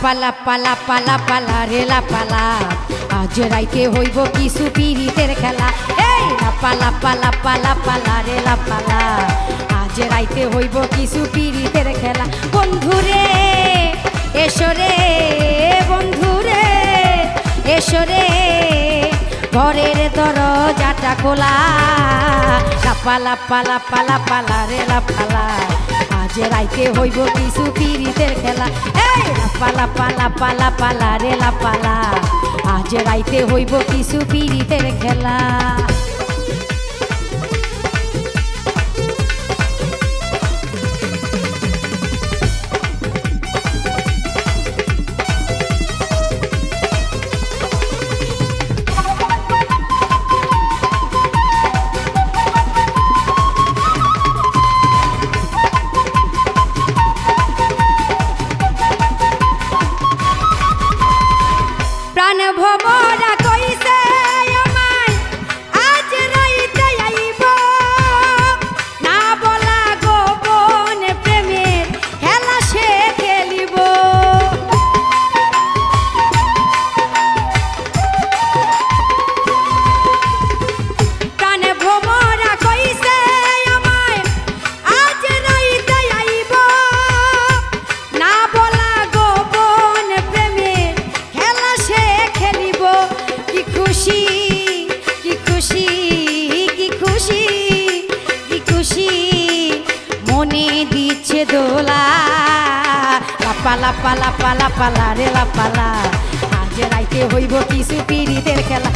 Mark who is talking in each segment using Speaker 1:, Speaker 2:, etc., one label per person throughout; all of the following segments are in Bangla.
Speaker 1: পালা পালা পালা পালা রে লাপালা আজ রাইতে হইব কিছু পিরিতের খেলা। এই লাপালা পালা পালা পালা রে লাপালা আজ রাইতে হইব কিছু পিরিতের খেলা। বন্ধুরে এসরে বন্ধুরে এসরে ঘরের দরজাটা খোলা। লাপালা পালা পালা পালা রে লাপালা আজ রাইতে হইব কিছু পিরিতের খেলা। এই লাপালা পালা পালা পালা রে লাপালা আজ রাইতে হইব কিছু পিরিতের খেলা। প্রাণ ভমরা কইছে আমায় আজ রাইতে আইব না বলা গোপন প্রেমের খেলা সে খেলিব। প্রাণ ভমরা কইছে আমায় আজ রাইতে আইব না বলা গোপন প্রেমের খেলা সে খেলিব। কি খুশি কি খুশি কি খুশি কি খুশি মনে দিচ্ছে দোলা। লাপালা পালা পালা পালা রে লাপালা আজ রাইতে হইব কিছু পিরিতের খেলা।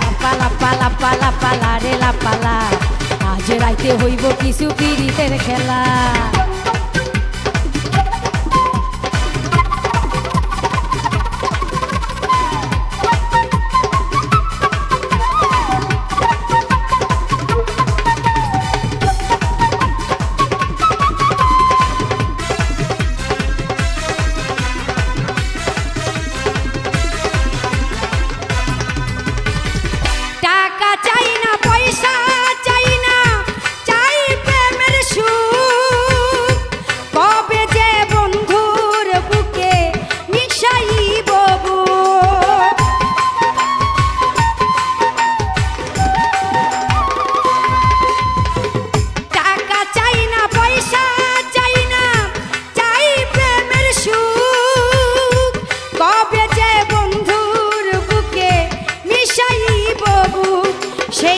Speaker 1: লাপালা পালা পালা পালা রে লাপালা আজ রাইতে হইব কিছু পিরিতের খেলা।